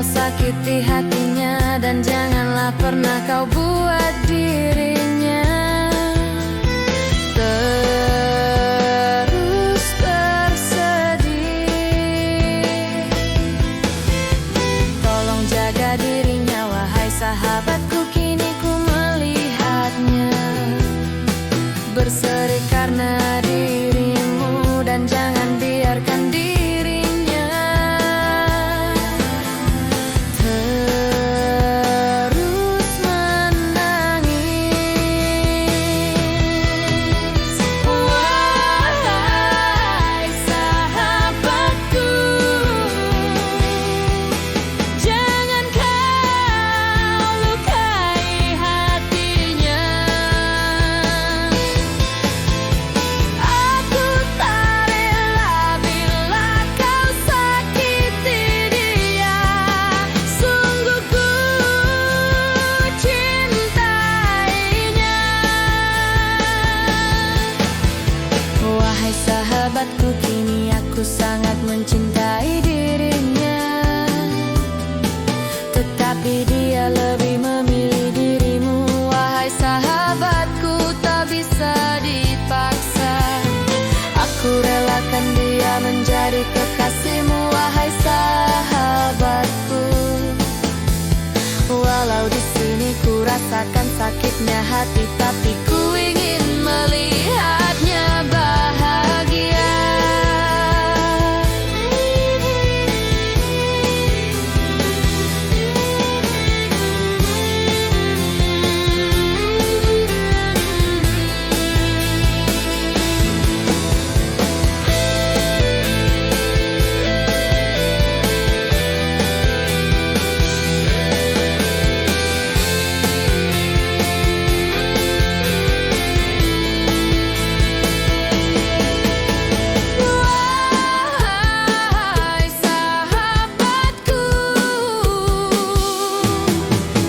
sakiti hatinya, dan janganlah pernah kau buat dirinya terus bersedih. Tolong jaga dirinya, wahai sahabatku, kini ku melihatnya berseri karena dirimu, dan jangan biarkan dirinya terus menangis. Wahai sahabatku, jangan kau lukai hatinya. Aku tak rela bila kau sakiti dia, sungguh ku cintainya. Wahai sahabatku, kini aku sangat mencintai dirinya, tetapi dia lebih memilih dirimu. Wahai sahabatku, tak bisa dipaksa. Aku relakan dia menjadi kekasihmu, wahai sahabatku. Walau di sini ku rasakan sakitnya hati, tapi ku ingin melihatnya bahagia. Wahai sahabatku,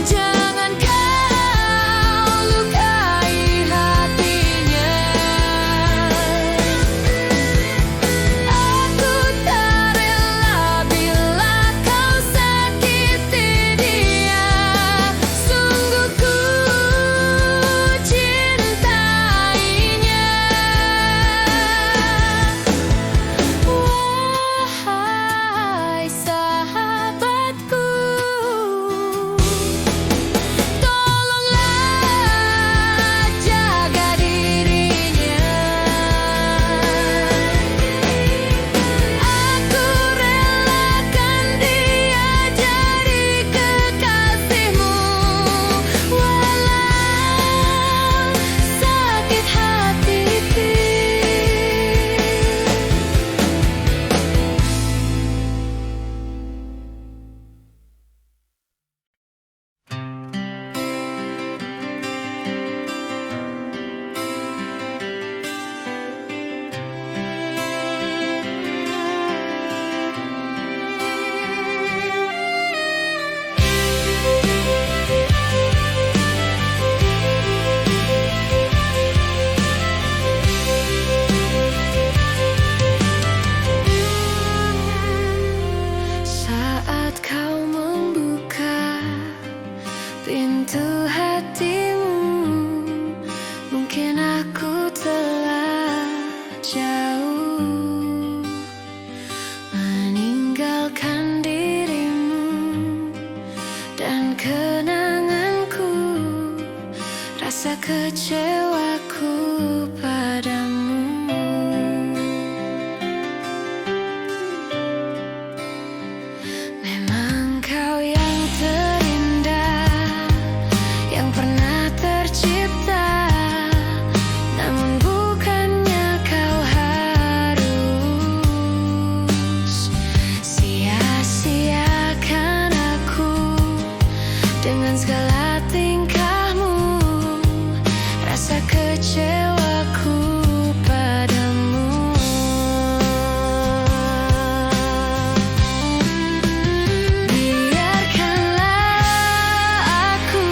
jangan kau lukai hatinya. Aku tak rela bila kau sakiti dia, sungguh ku cintainya. Wahai sahabatku, tolonglah jaga dirinya. Aku relakan dia jadi kekasihmu, walau sakit hatiku. Saat kau membuka pintu hatimu, mungkin aku telah jauh meninggalkan dirimu dan kenanganku, rasa kecewaku padamu. Memang kau yang terindah yang pernah tercipta, namun bukannya kau harus sia-siakan aku dengan segala tingkahmu, rasa kecewaku padamu. Biarkanlah aku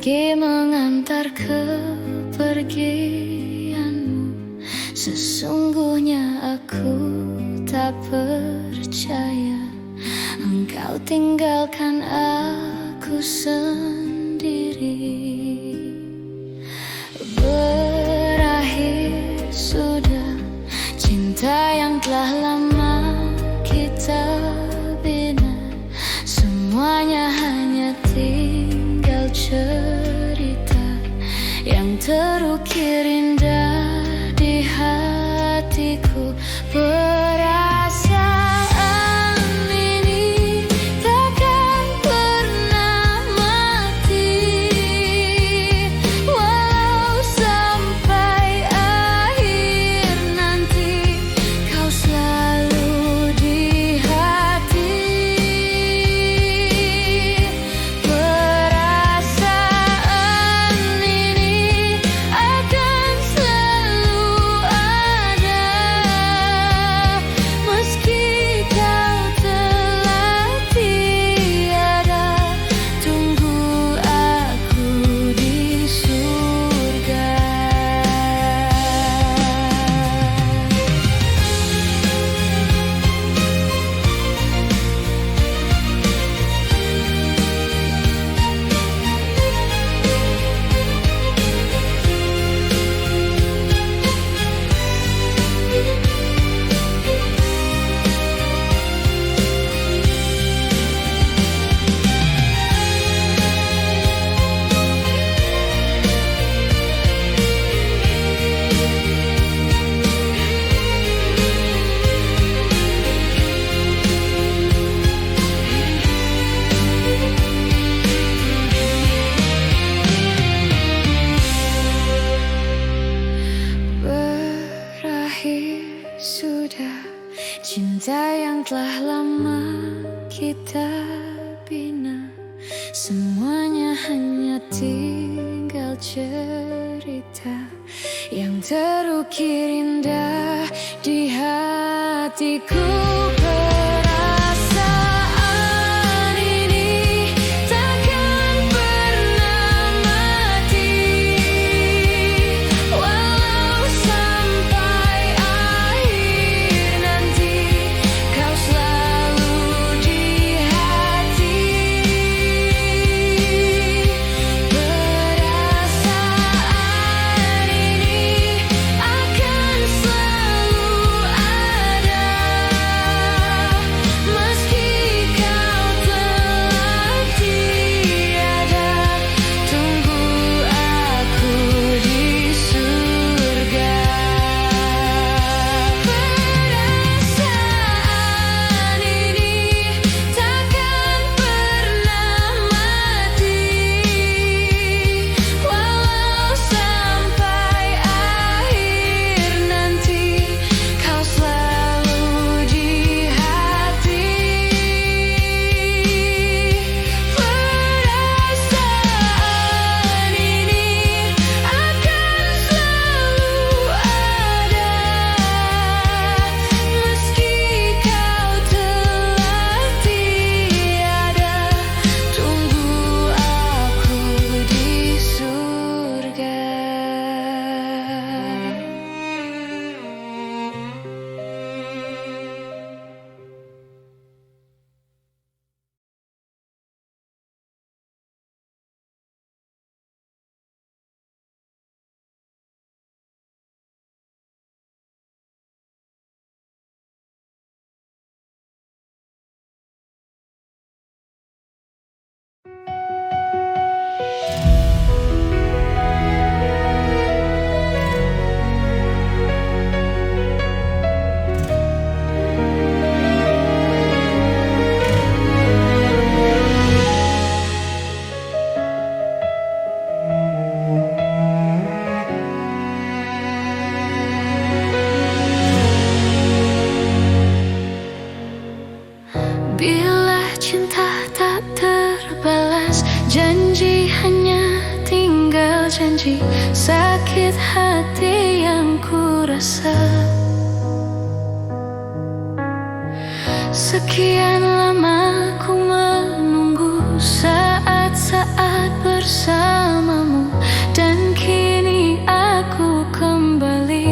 pergi mengantar kepergianmu. Sesungguhnya aku tak percaya engkau tinggalkan aku sendiri. Berakhir sudah cinta yang telah lama kita bina. Semuanya hanya tinggal cerita yang terukir indah di hatiku. Perasaan ini takkan pernah mati, walau sampai akhir nanti kau selalu di hati. Perasaan ini akan selalu ada, meski kau telah tiada. Tunggu aku di surga. Berakhir sudah cinta yang telah lama kita bina. Semuanya hanya tinggal cerita yang terukir indah di hatiku. Perasaan ini takkan pernah mati, walau sampai akhir nanti kau selalu di hati. Perasaan ini akan selalu ada, meski kau telah tiada. Tunggu aku di surga. Perasaan ini takkan pernah mati, walau sampai akhir nanti kau selalu di hati. Perasaan ini akan selalu ada, meski kau telah tiada. Tunggu aku di surga. Bila cinta tak terbalas, janji hanya tinggal janji. Sakit hati yang ku rasa, sekian lama ku menunggu saat saat bersamamu, dan kini aku kembali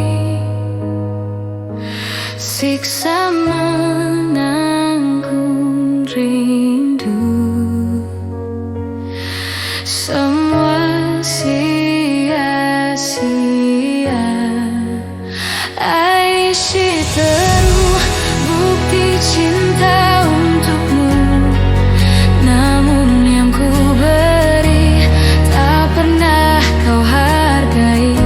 siksa menanggung rindu. Semua sia-sia. Aisyah teruh bukti cinta untukmu, namun yang ku beri tak pernah kau hargai.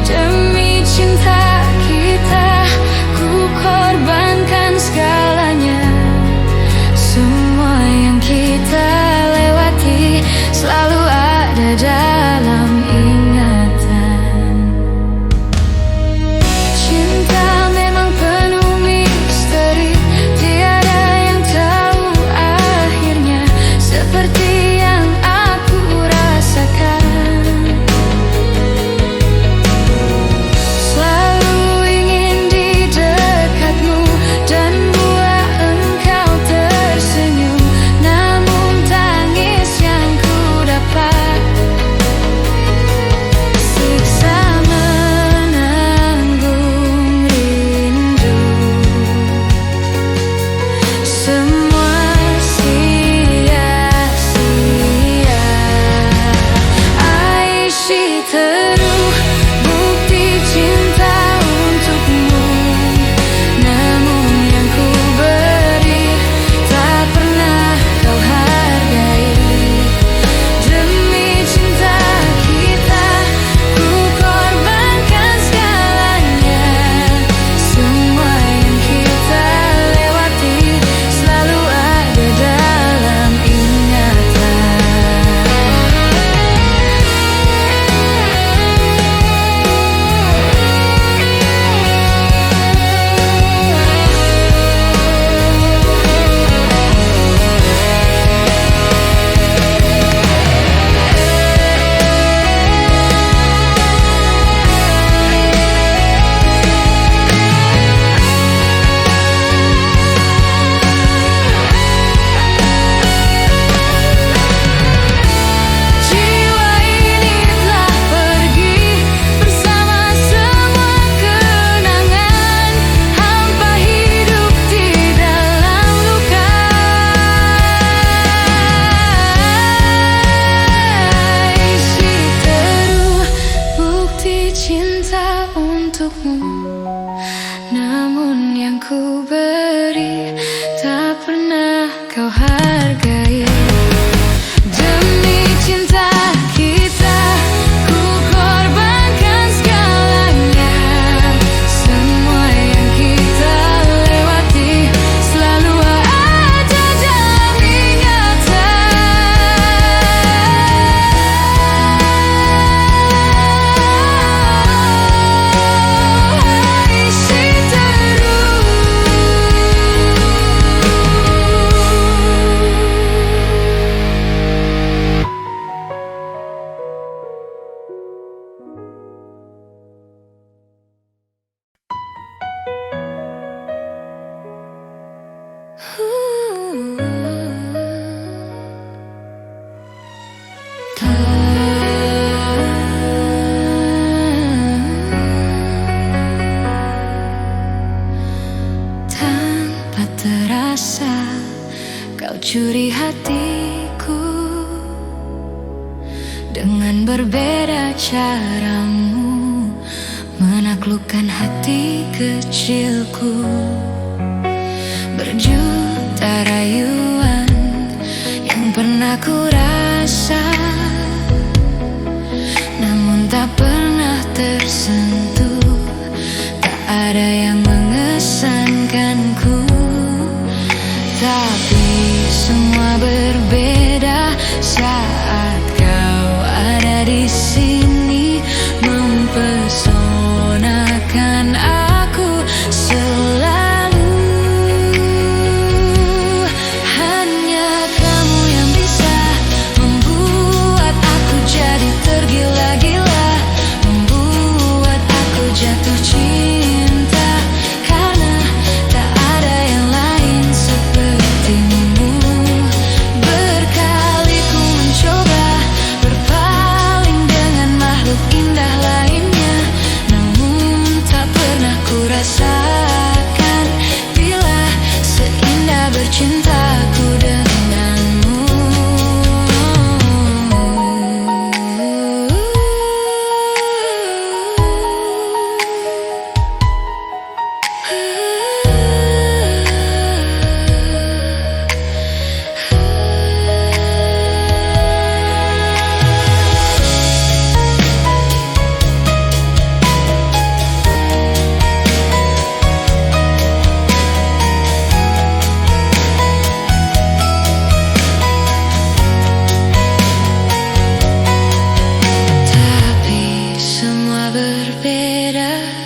Demi cinta kita ku korbankan segalanya. Semua yang kita lewati selalu ada dalam ingatan. Cinta memang penuh misteri, tiada yang tahu akhirnya, seperti yang aku rasakan. Selalu ingin di dekatmu dan buat engkau tersenyum, namun tangis yang ku dapat siksa menanggung rindu. Semua sia-sia. Aisyah teruh bukti cinta untukmu, namun yang ku beri tak pernah kau hargai. Demi cinta kita ku korbankan segalanya. Semua yang kita lewati selalu ada dalam ingatan. Jiwa ini telah pergi bersama semua kenangan, hampa hidup di dalam luka. Aisyah teruh bukti cinta untukmu, namun yang ku beri tak pernah kau hargai. Demi cinta kita ku korbankan segalanya. Semua yang kita lewati selalu ada dalam ingatan. Aisyah teruh. Tanpa terasa kau curi hatiku, dengan berbeda caramu menaklukkan hati kecilku. Berjuta rayuan yang pernah ku rasa, namun tak pernah tersentuh. Tak ada yang mengesankanku, tapi semua berbeda saat kau ada di sini, mempesonakan aku selalu. Hanya kamu yang bisa membuat aku jadi tergila-gila, membuat aku jatuh cinta.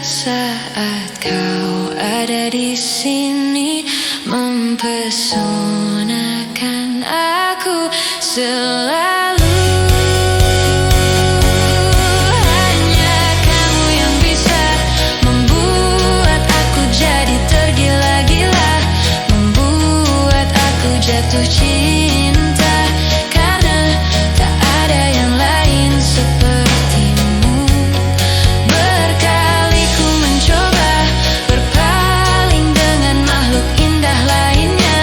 saat kau ada di sini, mempesonakan aku selalu. Hanya kamu yang bisa membuat aku jadi tergila-gila, membuat aku jatuh cinta, karena tak ada yang lain sepertimu. Berkali ku mencoba berpaling dengan makhluk indah lainnya,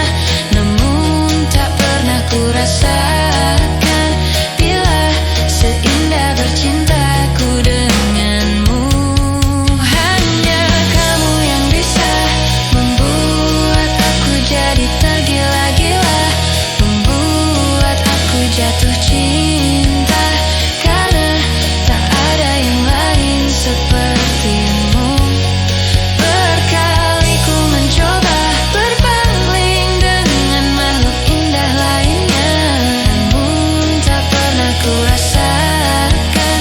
namun tak pernah ku rasakan bila seindah bercintaku denganmu. Hanya kamu yang bisa membuat aku jadi tergila-gila, membuat aku jatuh cinta, karena tak ada yang lain sepertimu. Berkali ku mencoba berpaling dengan makhluk indah lainnya, namun tak pernah ku rasakan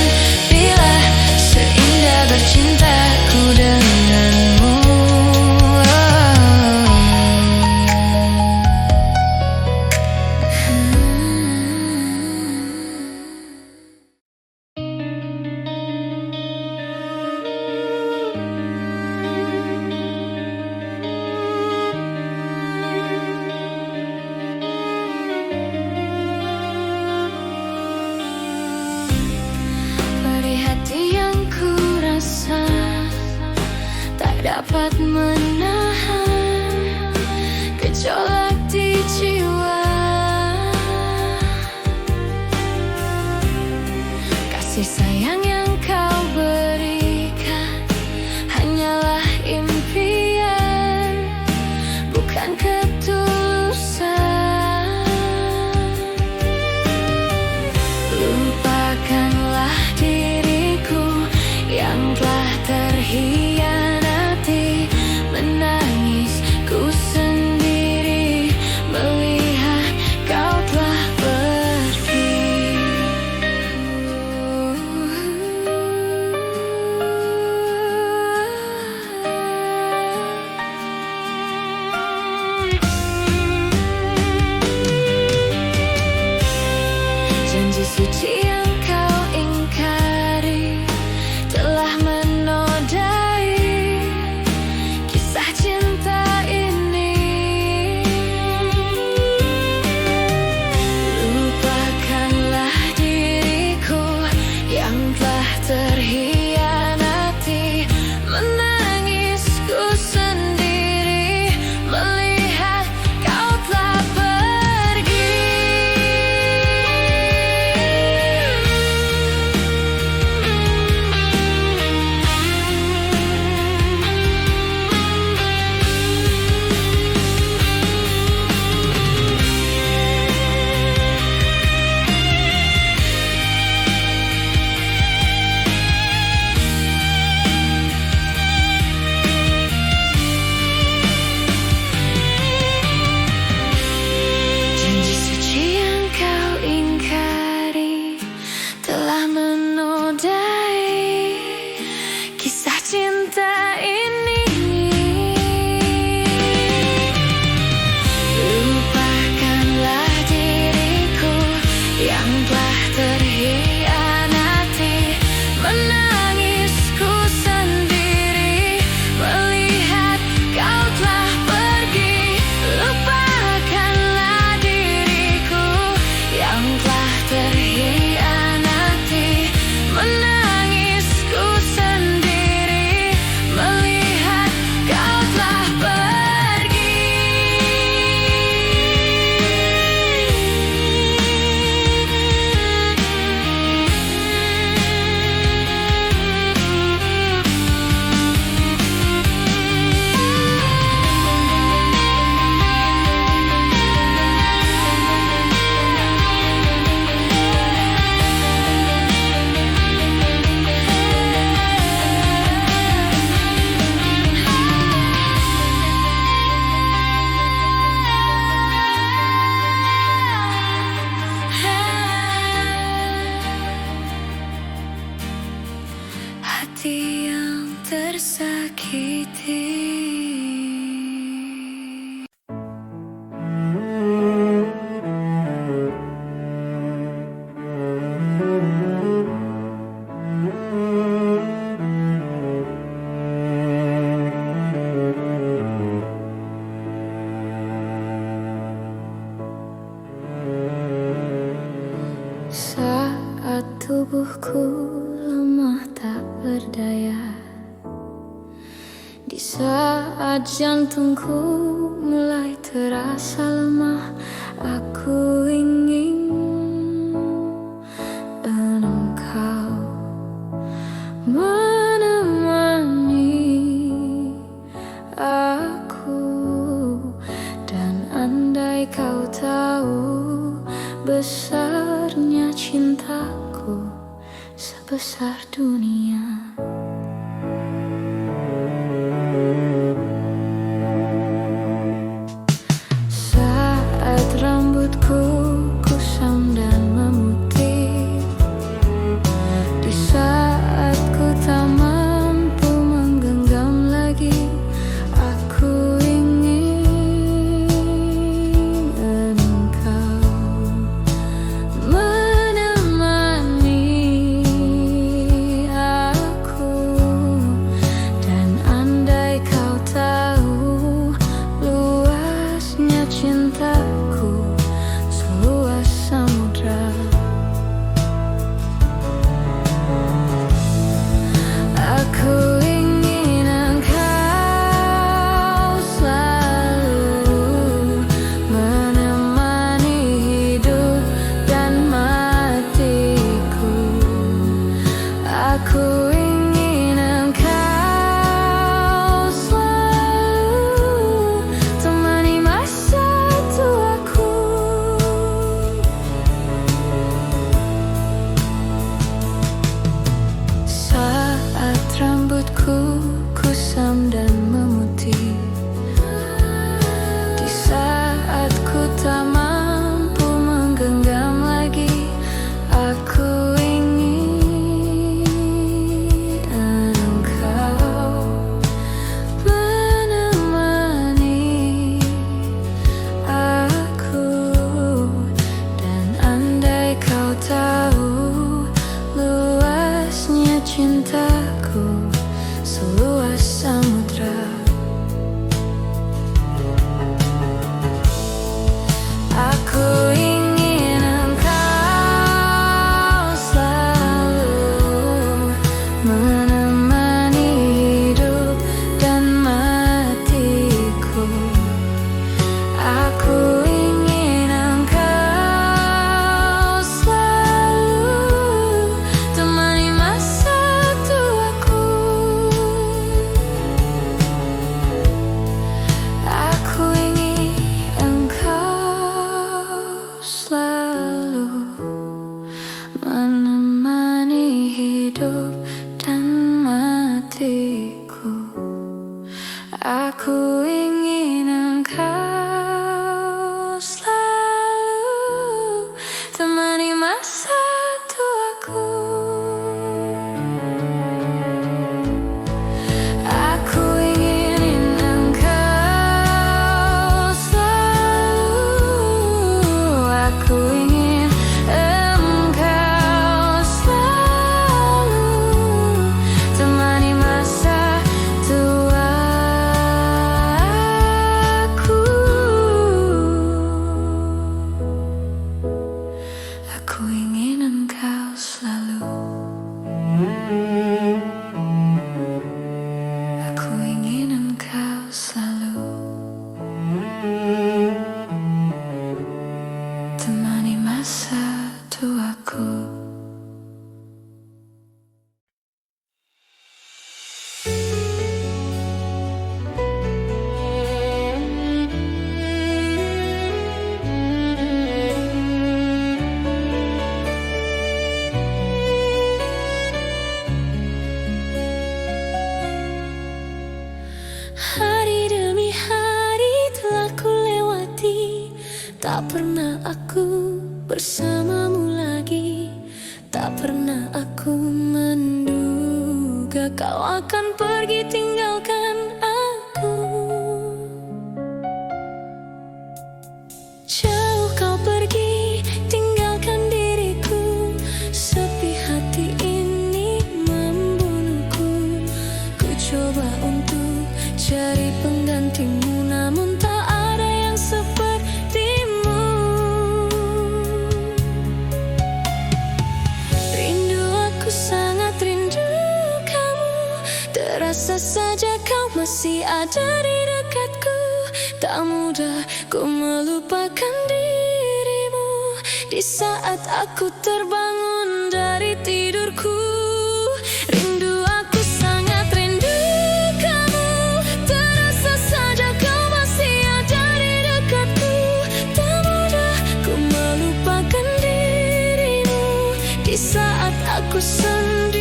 bila seindah bercintaku denganmu. Perih hati yang ku rasa tak dapat menahan gejolak di jiwa. Kasih sayang yang kau berikan hanyalah impian, bukan ketulusan. Lupakanlah diriku yang telah terhianati, menangis ku sendiri melihat kau telah pergi. Janji suci yang kau ingkari telah menodai kisah cinta ini. Lupakanlah diriku yang telah terhianati, menangis ku sendiri melihat kau telah pergi. Janji suci yang kau ingkari telah menodai kisah cinta ini. Lupakanlah diriku yang telah terhianati, menangis ku sendiri melihat kau telah pergi. Lupakanlah diriku yang telah terhianati, menangis ku sendiri tersakiti. Saat tubuhku lemah tak berdaya, di saat jantungku mulai terasa lemah, aku ingin engkau menemani aku. Dan andai kau tahu besarnya cintaku, sebesar dunia. Saat rambutku kusam dan memutih, di saat ku tak mampu menggenggam lagi, aku ingin engkau menemani aku. Dan andai kau tahu luasnya cintaku, seluas samudra. Aku ingin engkau selalu menemani hidup dan matiku. Aku ingin engkau selalu temani masa tuaku. Saat rambutku kusam dan memutih, di saat ku tak mampu menggenggam lagi, aku ingin engkau menemani aku. Dan andai kau tahu luasnya cintaku, seluas samudra. Aku ingin engkau selalu menemani hidup dan matiku. Aku ingin engkau selalu temani masa tuaku. Aku ingin engkau selalu menemani hidup dan matiku. Aku ingin engkau selalu temani masa tuaku. Aku ingin engkau selalu, aku ingin engkau selalu temani masa tuaku. Aku ingin engkau selalu. Aku ingin engkau selalu temani masa tuaku. Hari demi hari telah ku lewati, tak pernah aku bersamamu lagi. Tak pernah aku menduga kau akan pergi tinggalkan aku. Jauh kau pergi tinggalkan diriku, sepi hati ini membunuhku. Ku coba untuk cari penggantimu, namun tak ada yang sepertimu. Rindu, aku sangat rindu kamu. Terasa saja kau masih ada di dekatku. Tak mudah ku melupakan dirimu di saat aku terbangun dari tidurku. Rindu, aku sangat rindu kamu. Terasa saja kau masih ada di dekatku. Tak mudah ku melupakan dirimu di saat aku sendiri.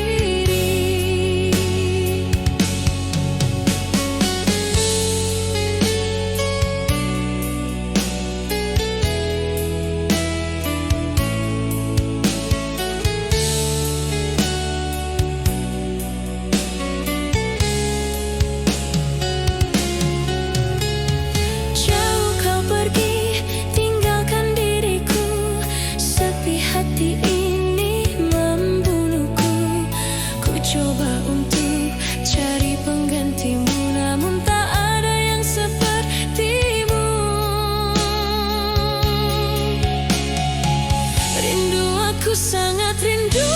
Aku sangat rindu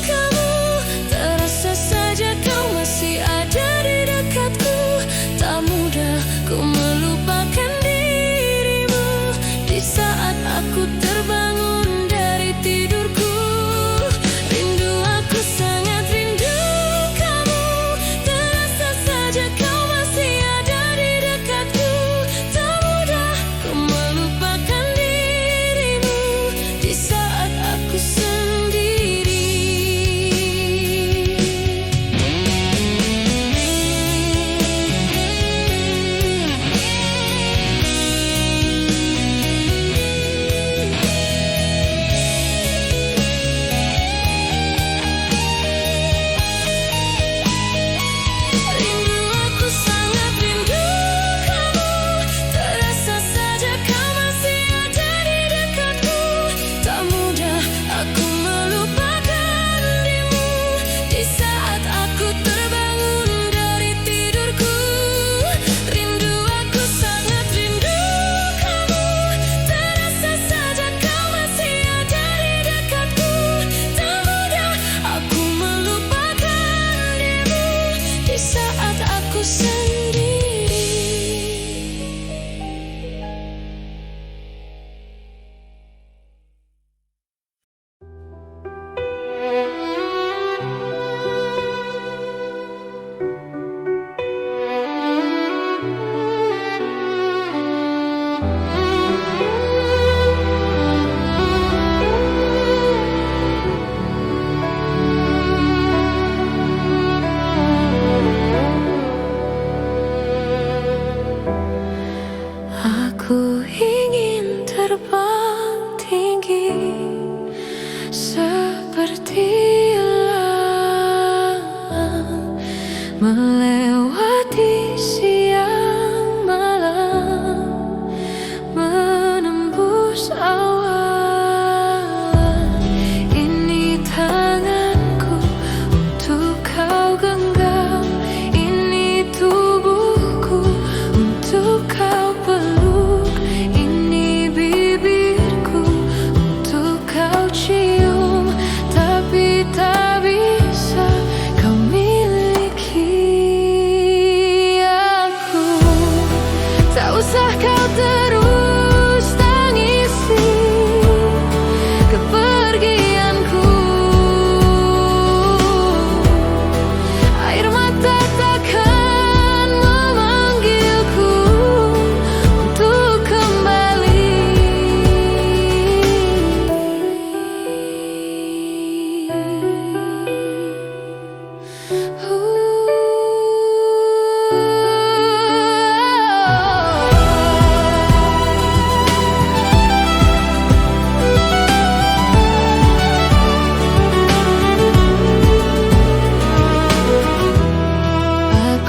kamu. Terasa saja kau masih ada di dekatku. Tak mudah ku melupakan dirimu di saat aku terbangun dari tidurku. Rindu, aku sangat rindu kamu. Terasa saja kau masih ada di dekatku. Tak mudah ku melupakan dirimu di saat aku sendiri. Rindu, aku sangat rindu kamu. Terasa saja kau masih ada di dekatku. Tak mudah aku melupakan dirimu di saat aku terbangun dari tidurku. Rindu, aku sangat rindu kamu. Terasa saja kau masih ada di dekatku. Tak mudah aku melupakan dirimu di saat aku sendiri. Aku ingin terbang tinggi seperti elang, melewati siang malam, menembus awan. Ini tanganku untuk kau genggam, ini tubuhku untuk kau peluk, ini bibirku untuk kau cium. Tapi tak bisa kau miliki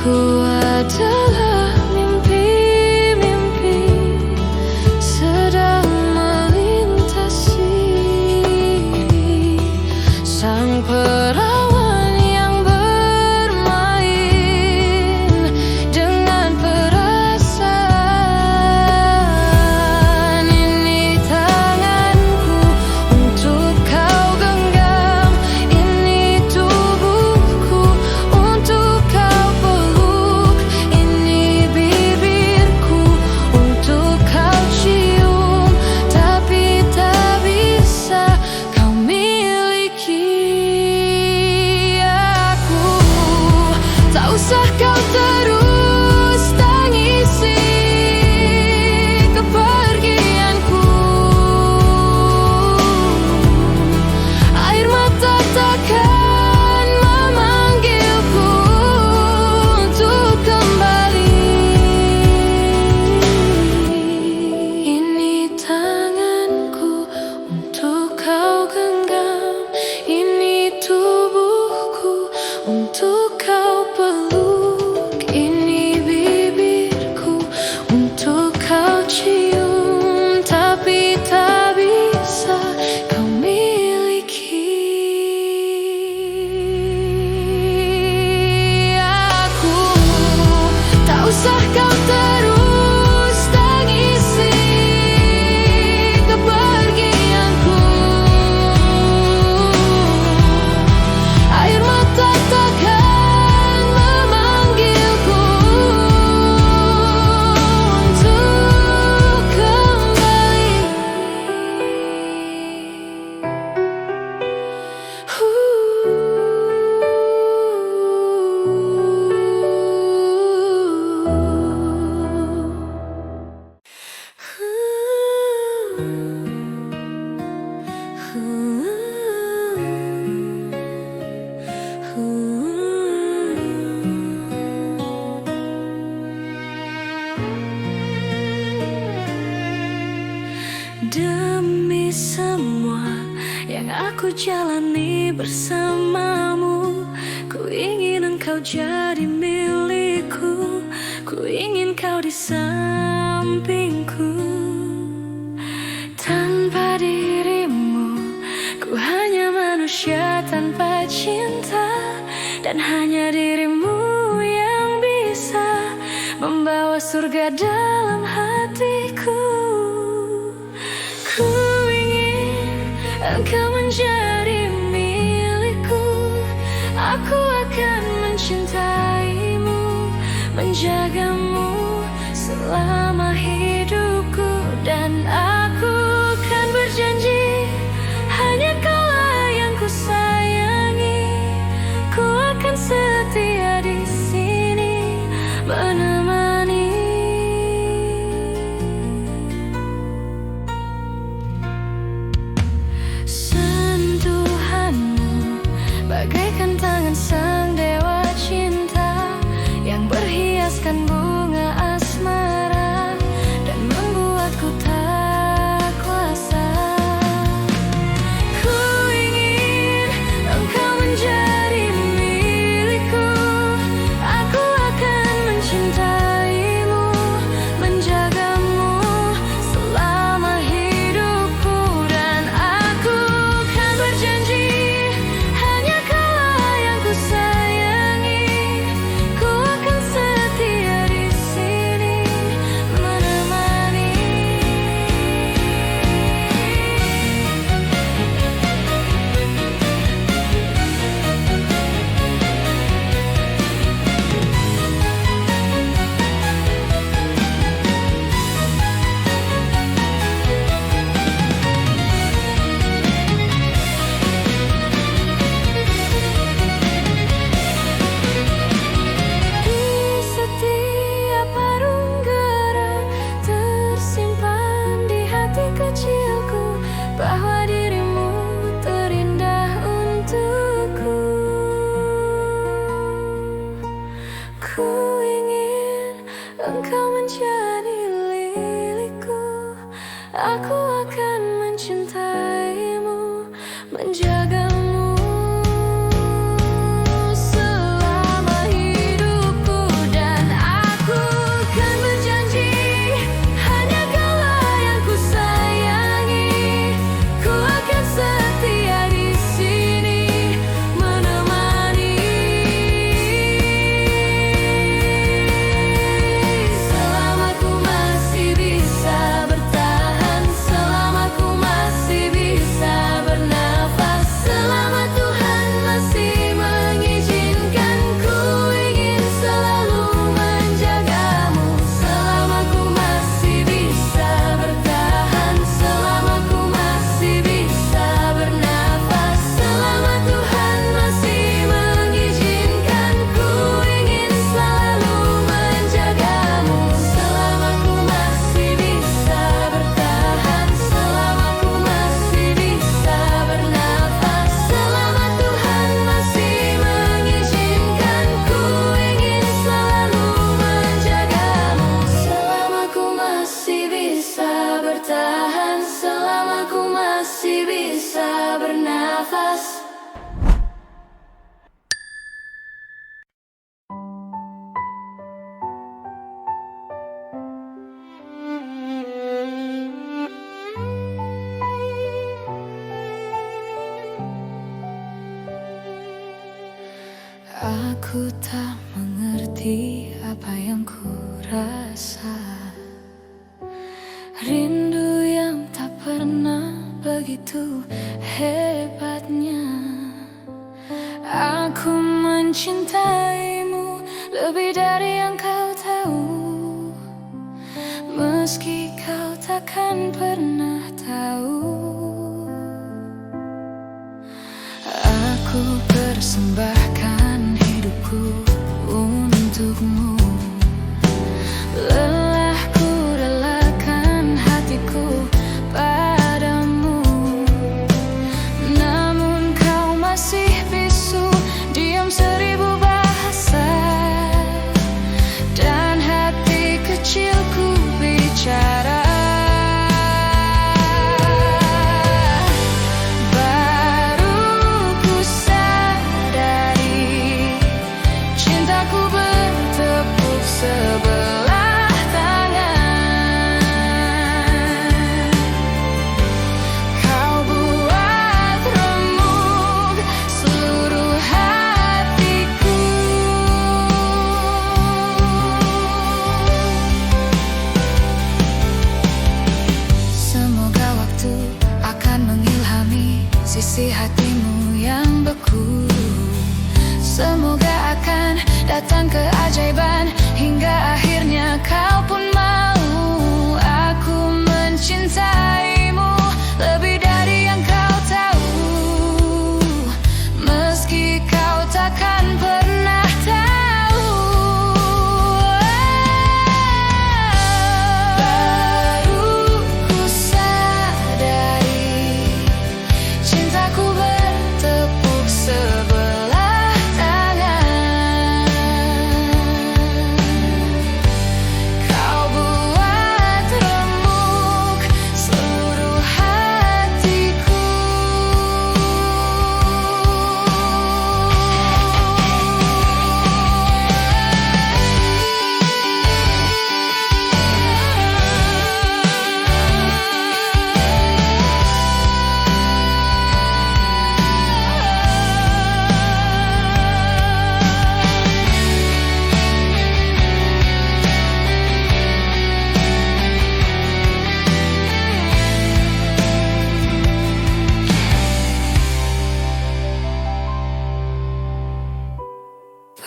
Ku adalah mimpi-mimpi sedang melintasi sang perawan yang bermain dengan perasaan. Ini tanganku untuk kau genggam, ini tubuhku untuk kau peluk, ini bibirku untuk kau cium, tapi tak bisa kau miliki aku. Tak usah kau terus tangisi kepergianku. Air mata takkan memanggilku untuk kembali. Ini tanganku untuk kau genggam, ini tubuhku untuk kau peluk, ini bibirku untuk kau cium, tapi tak bisa kau miliki aku. Tak usah kau terus tangisi kepergianku. Air mata takkan memanggilku untuk kembali. Demi semua yang aku jalani bersamamu, ku ingin engkau jadi milikku, ku ingin kau di sampingku. Tanpa dirimu, ku hanya manusia tanpa cinta, dan hanya dirimu yang bisa membawa surga dalam hatiku. Ku ingin engkau menjadi milikku, aku akan mencintaimu, menjagamu selama hidupku, dan aku kan berjanji hanya kaulah yang ku sayangi. Ku akan setia di sini menemani. Sentuhanmu bagaikan tangan sang dewa cinta yang berhiaskan bunga asmara dan membuatku tak kuasa. Ku ingin engkau menjadi milikku, aku akan mencintaimu, menjagamu selama hidupku, dan aku kan berjanji hanya kaulah yang ku sayangi. Ku akan setia di sini menemani. Di setiap arung gerak tersimpan di hati kecilku bahwa dirimu terindah untukku. Ku ingin engkau menjadi milikku, aku akan mencintaimu, menjagamu selama hidupku, Aku tak mengerti apa yang ku rasa. Rindu yang tak pernah begitu hebatnya. Aku mencintaimu lebih dari yang kau tahu, meski kau takkan pernah tahu. Aku persembahkan hidupku untukmu. Lelahku relakan hatiku padamu. Namun kau masih bisu, diam 1000 bahasa, dan hati kecilku bicara. Sisi hatimu yang beku, semoga akan datang keajaiban hingga akhirnya kau pun mau. Aku mencintaimu lebih dari yang kau tahu, meski kau takkan pernah tahu. Baru ku sadari cintaku bertepuk sebelah tangan. Kau buat remuk seluruh hatiku.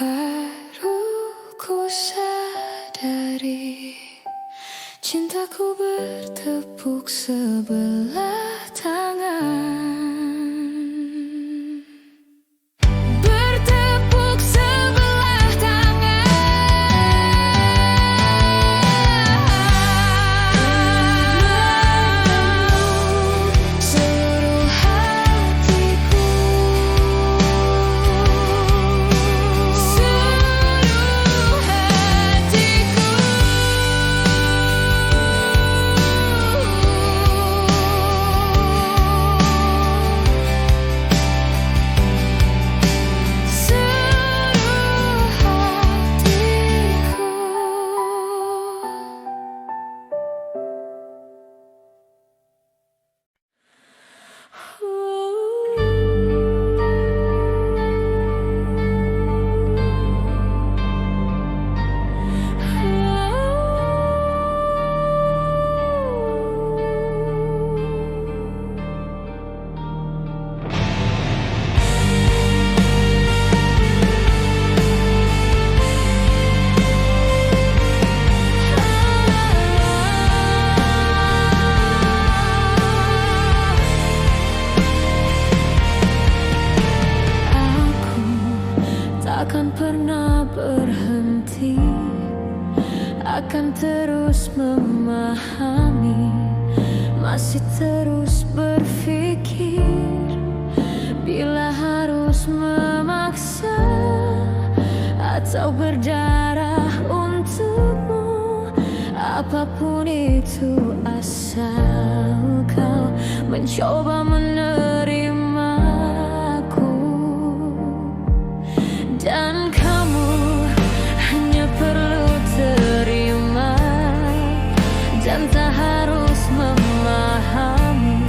Baru ku sadari cintaku bertepuk sebelah tangan. Bertepuk sebelah tangan. Seluruh hatiku. Takkan pernah berhenti, akan terus memahami, masih terus berpikir. Bila harus memaksa atau berdarah untukmu, apapun itu asal kau mencoba menerimaku. Dan kamu hanya perlu terima, dan tak harus memahami,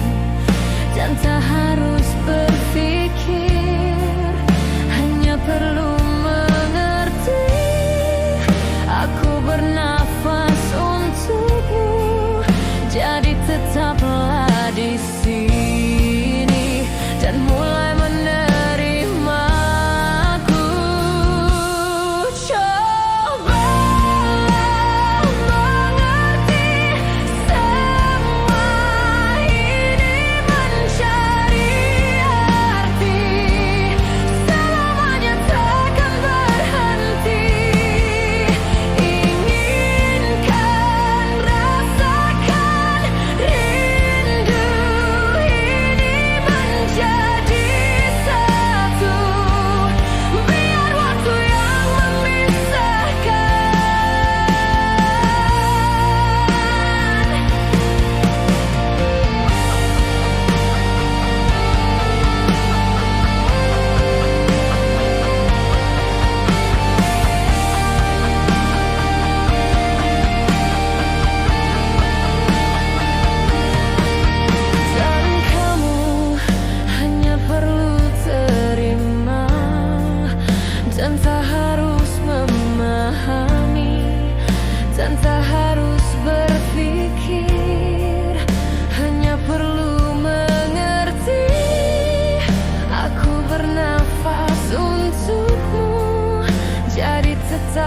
dan tak harus berpikir, hanya perlu mengerti.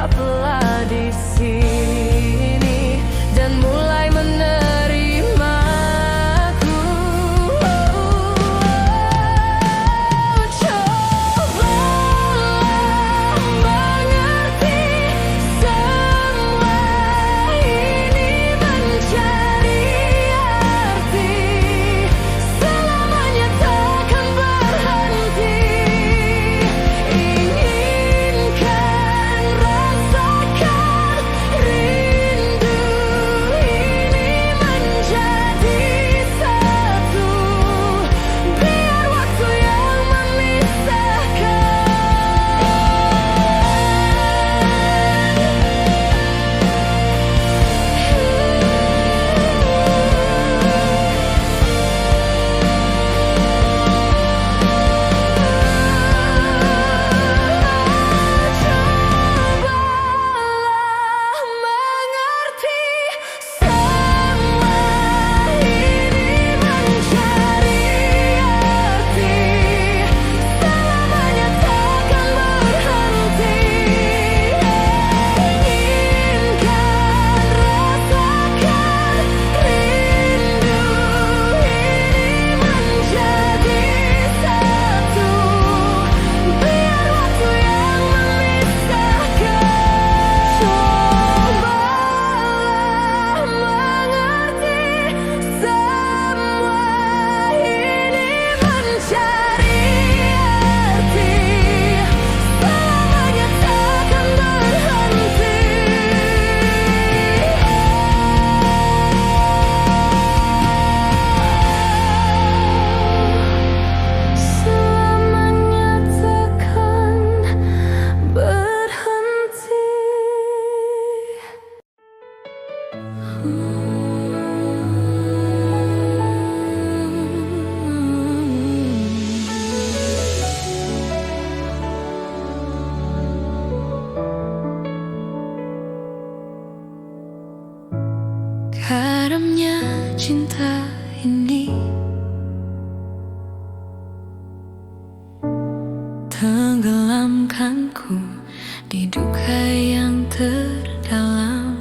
tetaplah di sini dan mulai menerimaku. Cobalah mengerti, semua ini mencari arti, selamanya takkan berhenti. Inginkan, rasakan, rindu ini menjadi satu, biar waktu yang memisahkan. Cobalah mengerti, semua ini mencari arti, selamanya takkan berhenti. Inginkan, rasakan, rindu ini menjadi satu, biar waktu yang memisahkan. Cobalah mengerti, semua ini mencari arti, selamanya takkan berhenti. Selamanya takkan berhenti. Karamnya cinta ini tenggelamkanku di duka yang terdalam,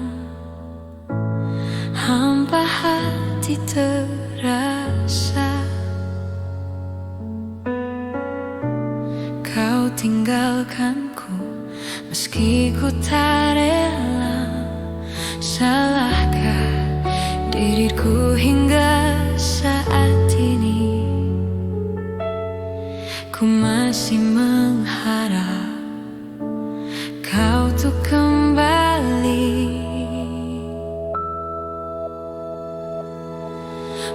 hampa hati terasa. Kau tinggalkanku meski ku tak rela. Salahkah diriku hingga saat ini? Ku masih mengharap kau tuh kembali.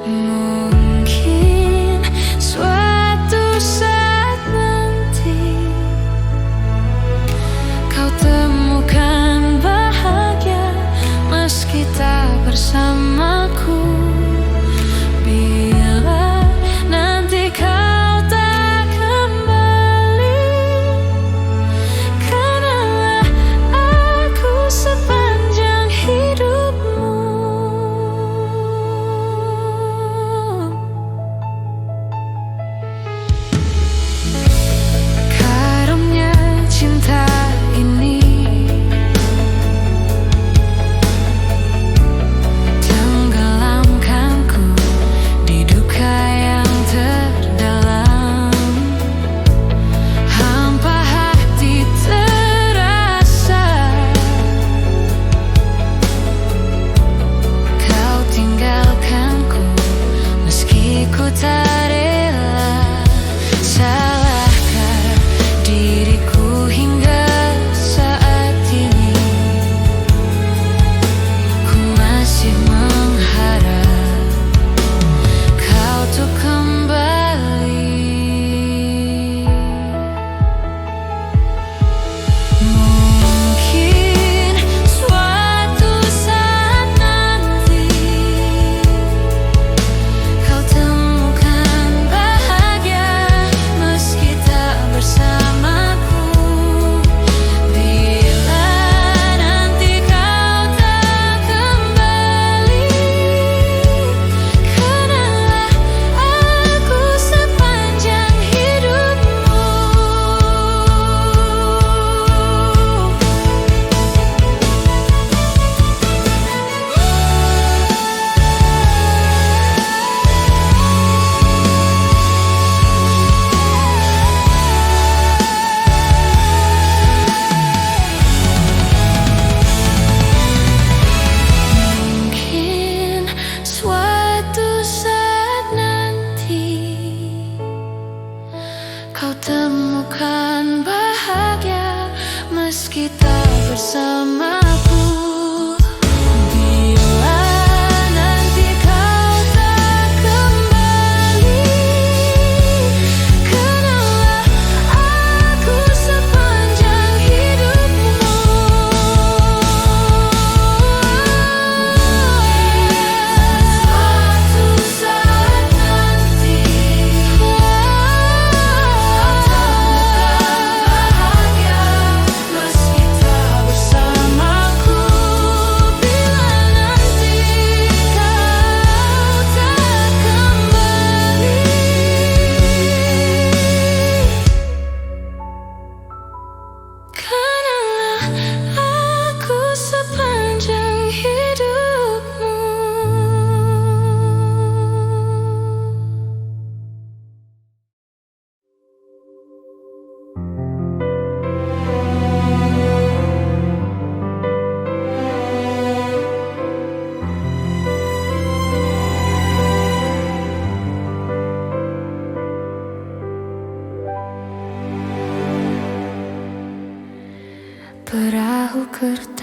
Mungkin suatu saat nanti kau temukan bahagia meski tak bersamaku.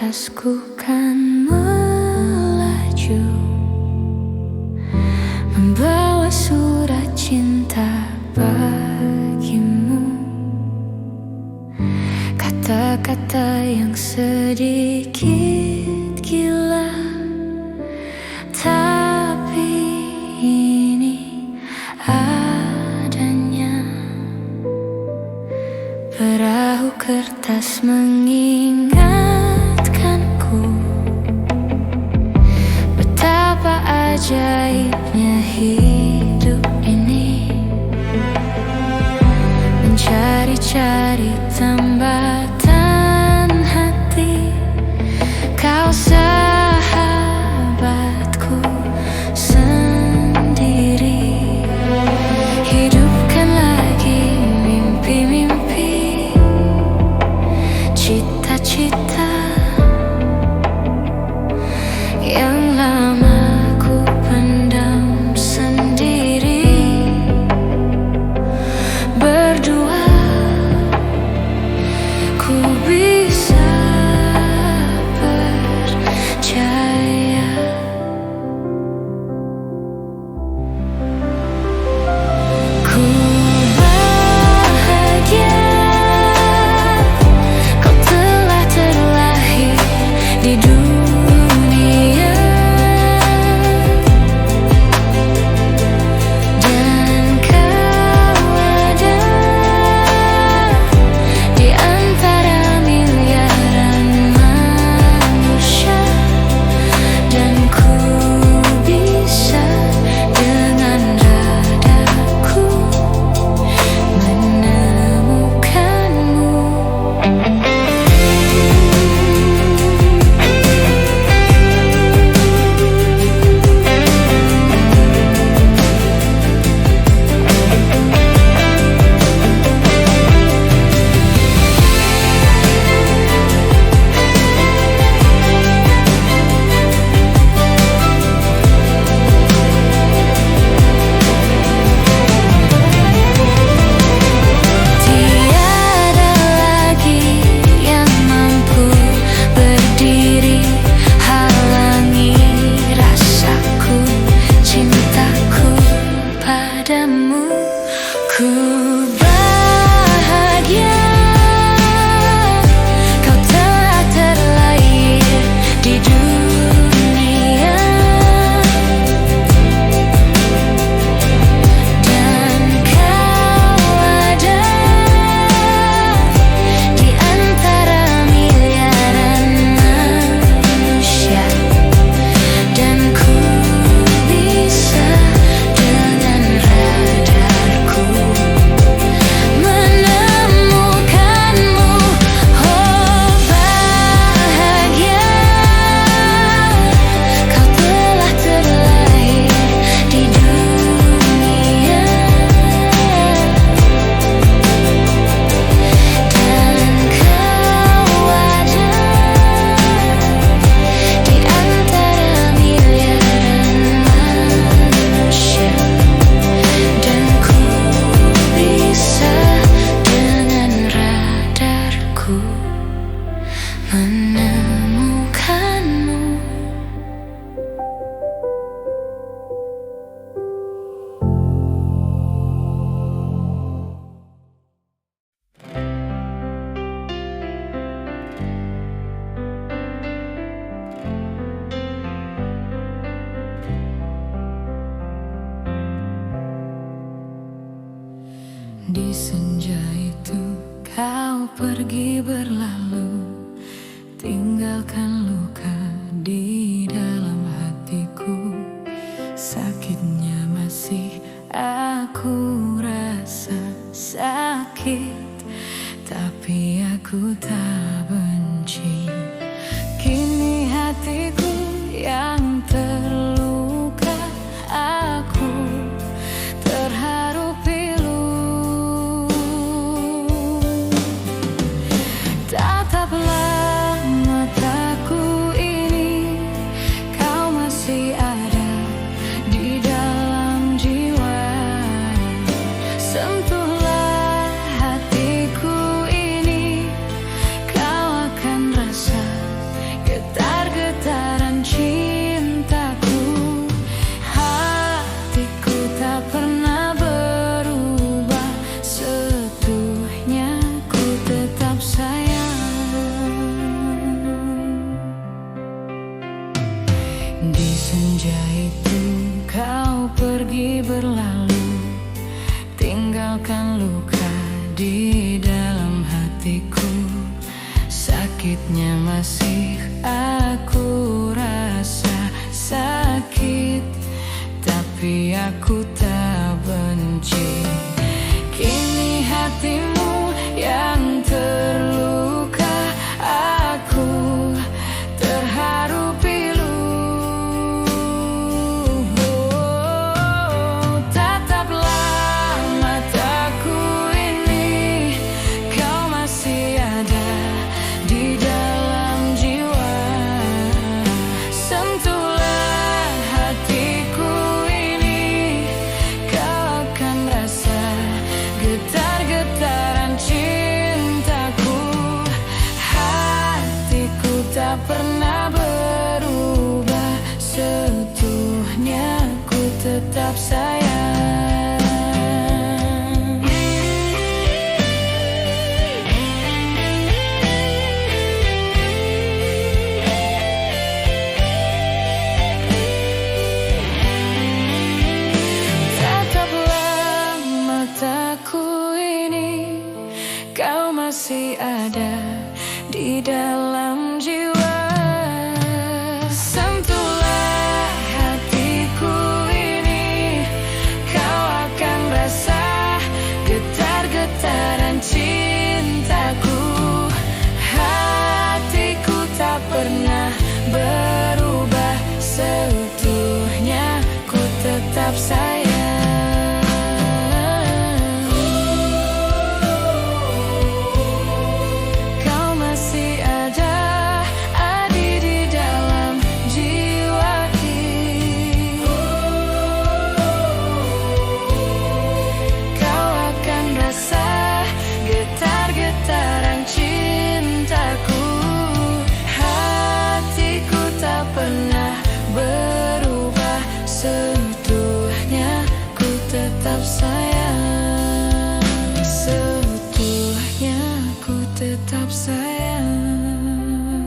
kertasku kan melaju, membawa surat cinta bagimu. Kata-kata yang sedikit gila, tapi ini adanya. Perahu kertas mengingatkanku betapa ajaibnya hidup ini, mencari-cari tambatan hati. Kau sahabatku sendiri, hidupkan lagi mimpi-mimpi, cita-cita yang lama ku pendam sendiri. Berdua ku bisa percaya. Ku bahagia kau telah terlahir di dunia, dan kau ada di antara miliaran manusia, dan ku bisa dengan radarku menemukanmu. Tiada lagi yang mampu berdiri halangi rasaku, cintaku padamu. Ku bahagia kau telah terlahir di dunia, dan kau ada di antara miliaran manusia, dan ku bisa dengan radarku menemukanmu. Oh bahagia kau telah terlahir di dunia, dan kau ada di antara miliaran manusia, dan ku bisa dengan radarku menemukanmu. Di senja itu kau pergi berlalu, tinggalkan luka di dalam hatiku. Sakitnya masih aku rasa sakit, tapi aku tak benci. Kini hatiku yang terluka, aku terharu pilu. Tataplah mataku senja itu kau pergi berlalu, tinggalkan luka di dalam hatiku. Sakitnya masih aku rasa sakit, tapi aku tak benci. Kini hatimu yang terluka, aku terharu pilu. Tataplah mataku ini, kau masih ada di dalam jiwa. Sentuhlah hatiku ini, kau akan rasa getar-getaran cintaku. Hatiku tak pernah berubah, seutuhnya ku tetap sayang. Tataplah mataku ini, kau masih ada di dalam jiwa. Sentuhlah hatiku ini, kau akan rasa getar-getaran cintaku. Hatiku tak pernah berubah, seutuhnya ku tetap sayang. Kau masih ada di dalam jiwa ini. Kau akan rasa getar-getaran cintaku. Hatiku tak pernah berubah, seutuhnya ku tetap sayang. Seutuhnya ku tetap sayang.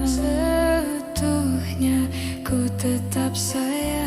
Seutuhnya ku tetap sayang.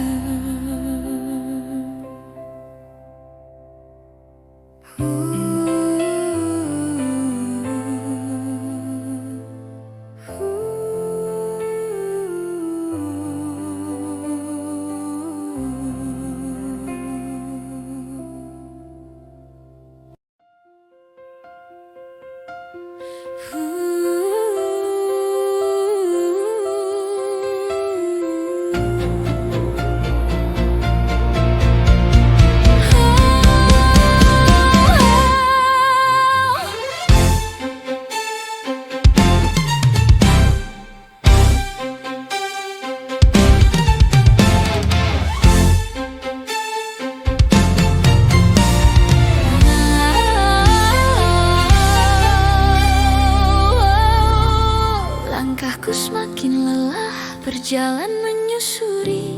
Langkahku semakin lelah berjalan menyusuri,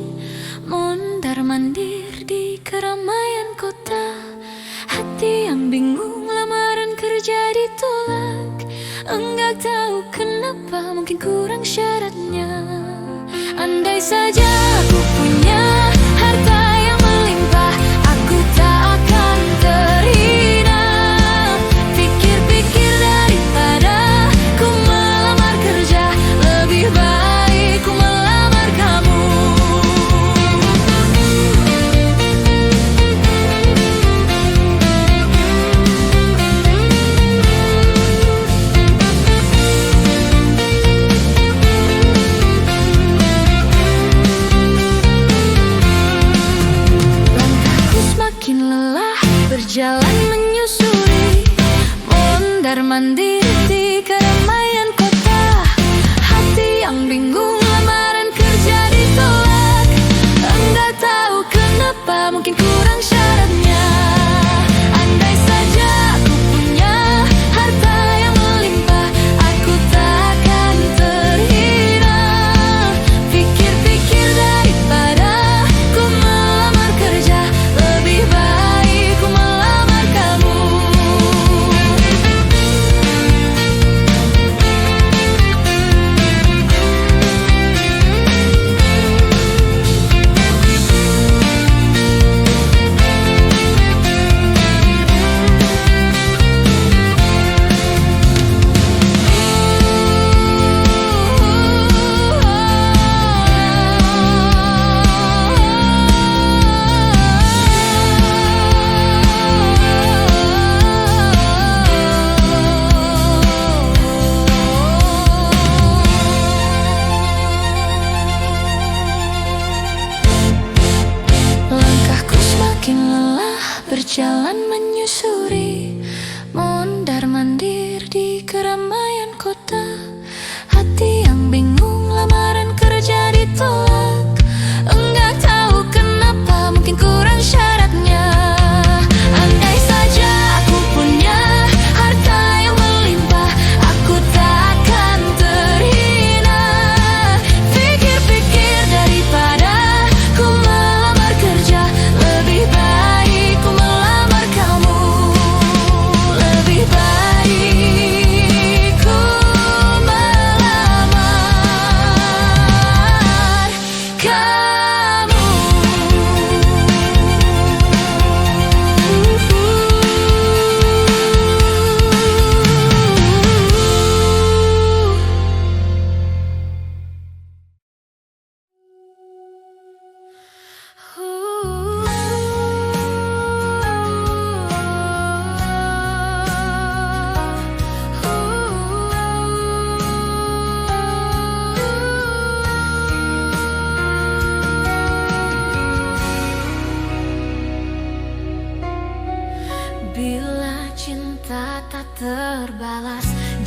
mondar-mandir di keramaian kota. Hati yang bingung, lamaran kerja ditolak. Enggak tahu kenapa, mungkin kurang syaratnya. Andai saja aku punya harta yang melimpah, aku tak akan terhina. Pikir-pikir daripada ku melamar kerja, lebih baik ku melamar kamu.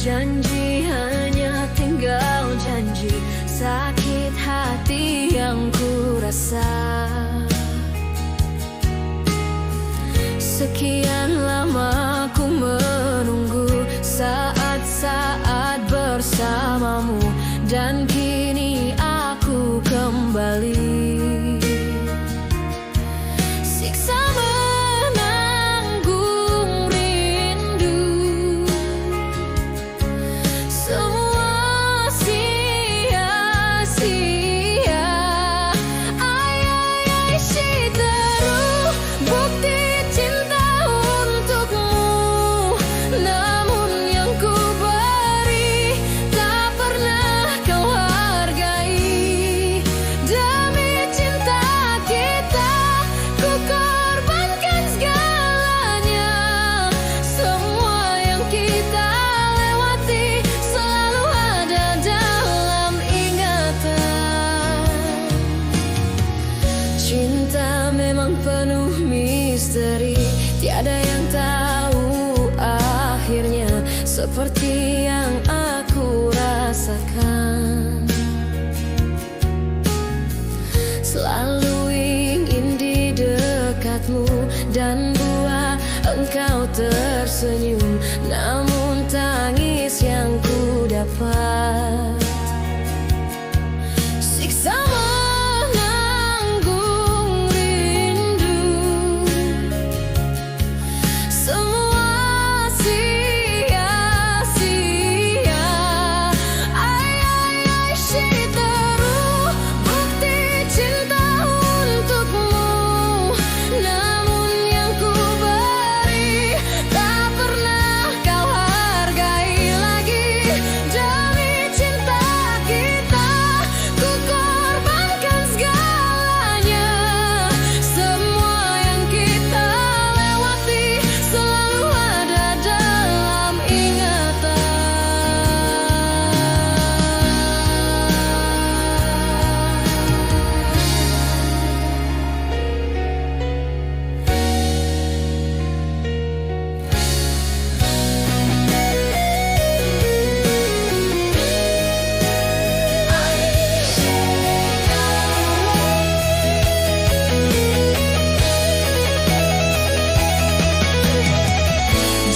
Janji hanya tinggal janji, sakit hati yang ku rasa. Sekian lama ku menunggu saat-saat bersamamu, dan kini aku kembali. Siksa menanggung rindu, semua sia-sia. Ai ai ai Shiteru, bukti cinta untukmu, namun yang ku beri tak pernah kau hargai. Demi cinta kita ku korbankan segalanya. Semua yang kita lewati selalu ada dalam ingatan. Cinta memang penuh misteri, tiada yang tahu akhirnya, seperti yang aku rasakan. Selalu ingin di dekatmu dan buat engkau tersenyum, namun tangis yang ku dapat. Siksa menanggung rindu, semua sia-sia. Ai ai ai Shiteru, bukti cinta untukmu, namun yang ku beri tak pernah kau hargai lagi. Demi cinta kita ku korbankan segalanya. Semua yang kita lewati selalu ada dalam ingatan.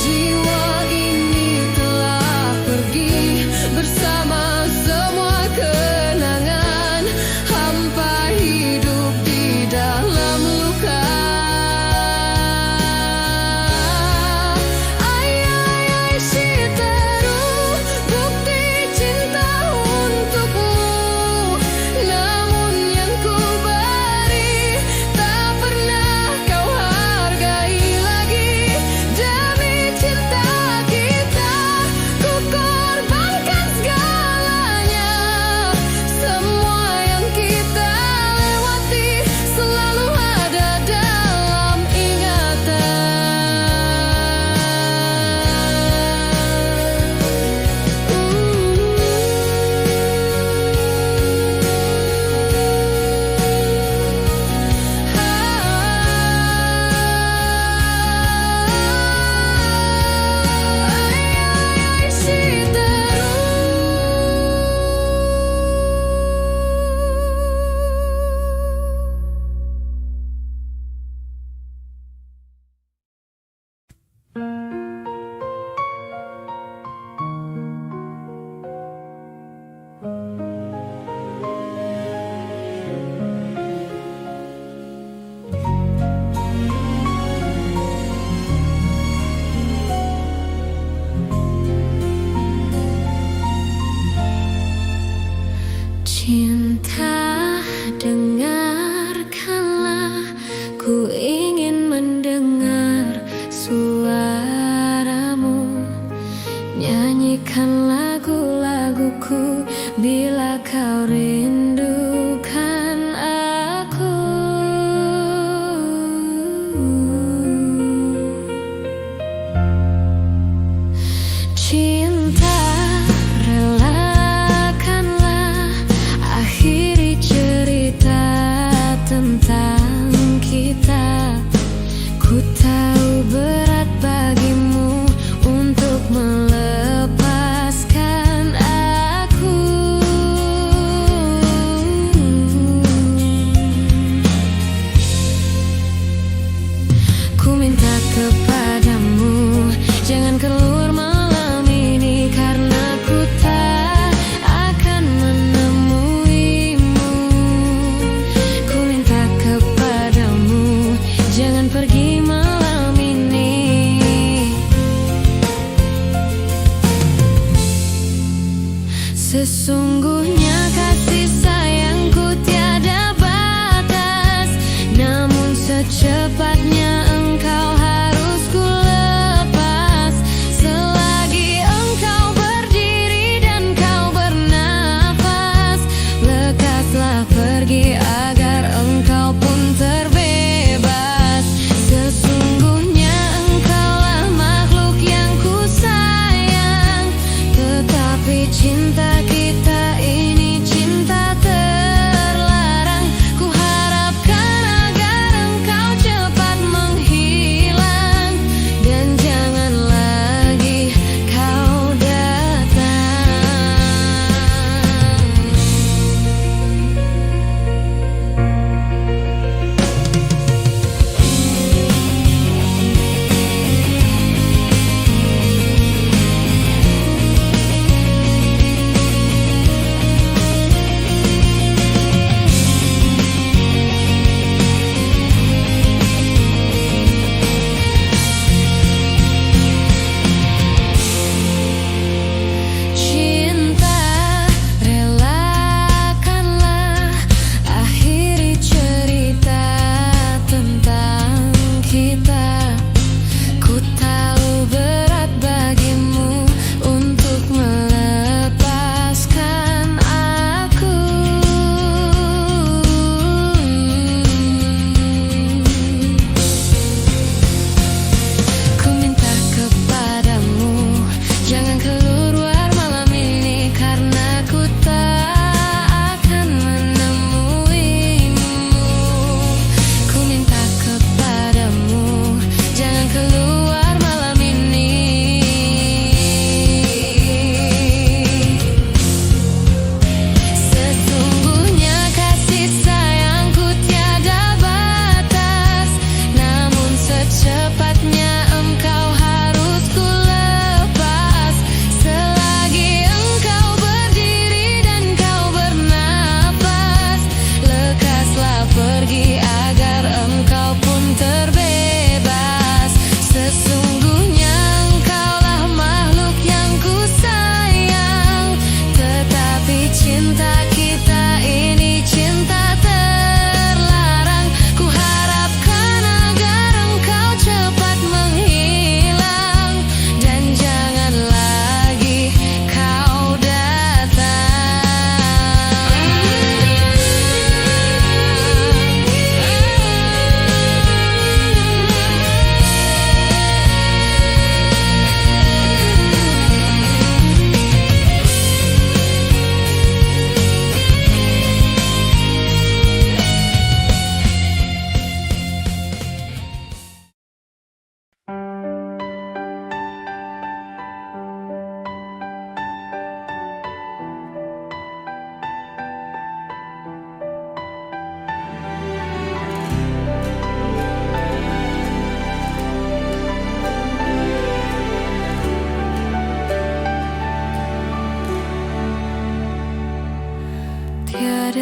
Jiwa ini telah pergi bersama semua kenangan, hampa hidup di dalam luka. Ai ai ai Shiteru, bukti cinta untukmu, namun yang ku beri tak pernah kau hargai lagi. Demi cinta kita ku korbankan segalanya. Semua yang kita lewati selalu ada dalam ingatan. Cinta, dengarkanlah, ku ingin mendengar suaramu. Nyanyikan lagu-laguku bila kau rindukan aku. Cinta, relakanlah akhiri cerita tentang kita. Ku tahu berat bagimu untuk melepas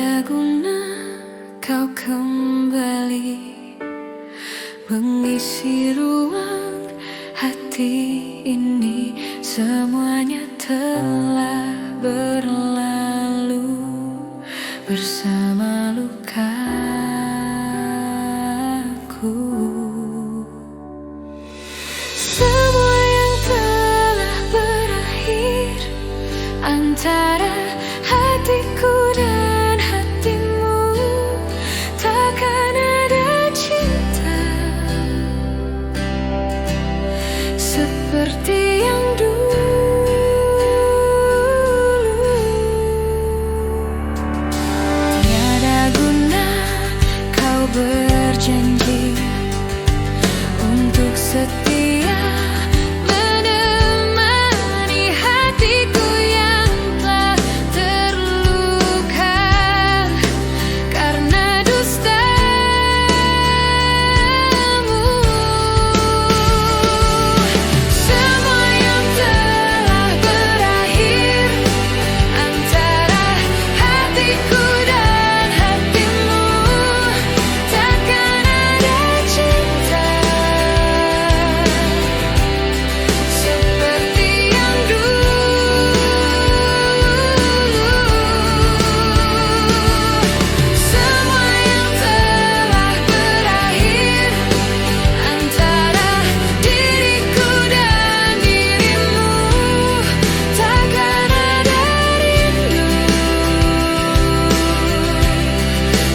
Tiada guna kau kembali mengisi ruang hati ini. Semuanya telah berlalu bersama lukaku. Semua yang telah berakhir antara hatiku dan hatimu. Takkan ada cinta seperti yang dulu. Tiada guna kau berjanji untuk setia menemani hatiku yang telah terluka karena dustamu. Semua yang telah berakhir antara hatiku dan hatimu. Takkan ada cinta seperti yang dulu. Semua yang telah berakhir antara diriku dan dirimu. Takkan ada rindu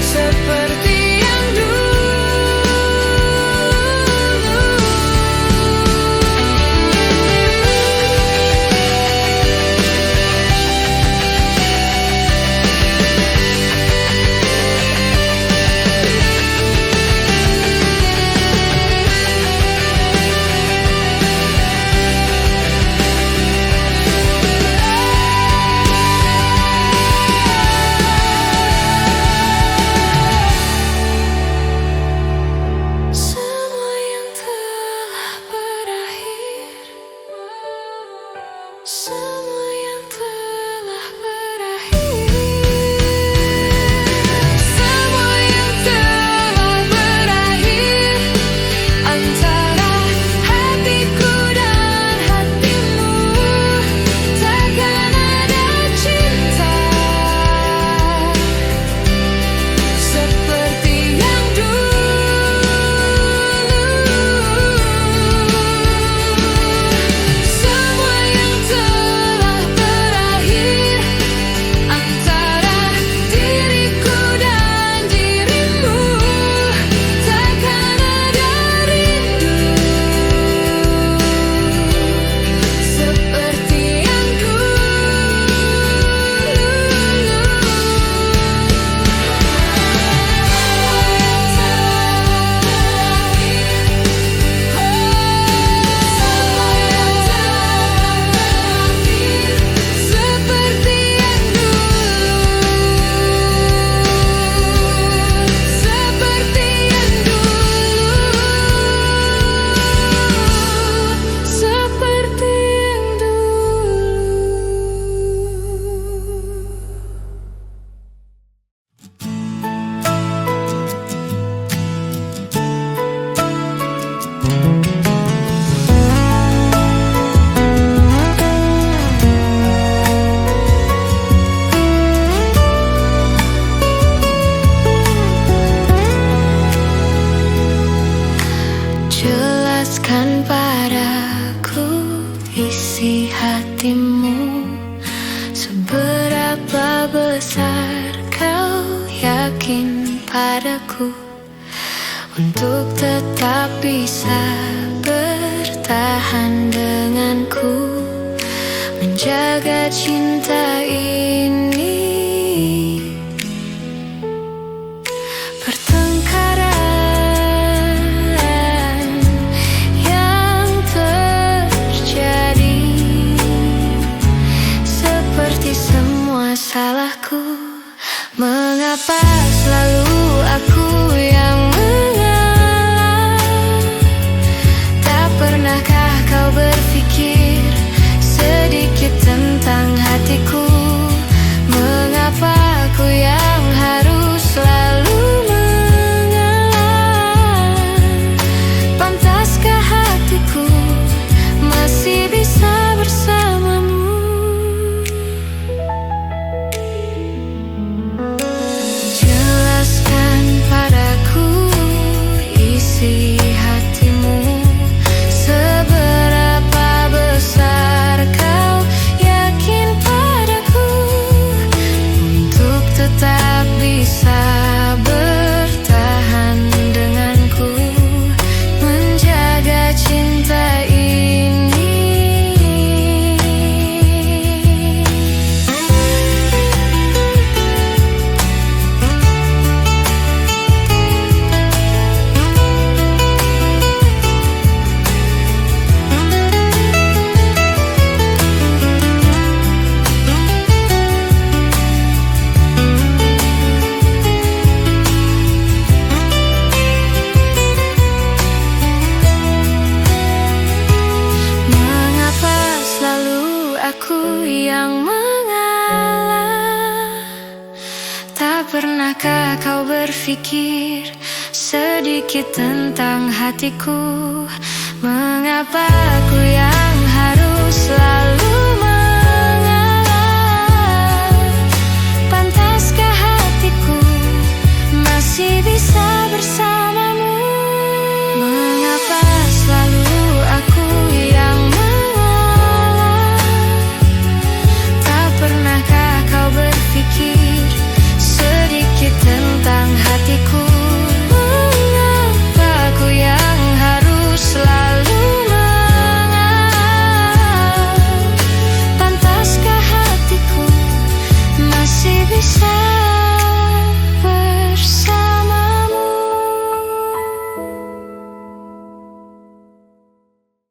seperti yang semua yang telah berakhir. Semua yang telah berakhir. Semua yang telah berakhir antara hatiku dan hatimu. Takkan ada cinta seperti yang dulu. Semua yang telah berakhir antara diriku dan dirimu. Takkan ada rindu seperti yang jelaskan padaku isi hatimu. Seberapa besar kau yakin padaku untuk tetap bisa bertahan denganku, menjaga cinta ini. Pertengkaran yang terjadi seperti semua salahku. Mengapa selalu aku yang mengalah? Tak pernahkah kau berpikir sedikit tentang hatiku? Mengapa aku yang bisa bertahan denganku, menjaga cinta ini. Aku yang mengalah. Tak pernahkah kau berpikir sedikit tentang hatiku? Mengapa aku yang harus selalu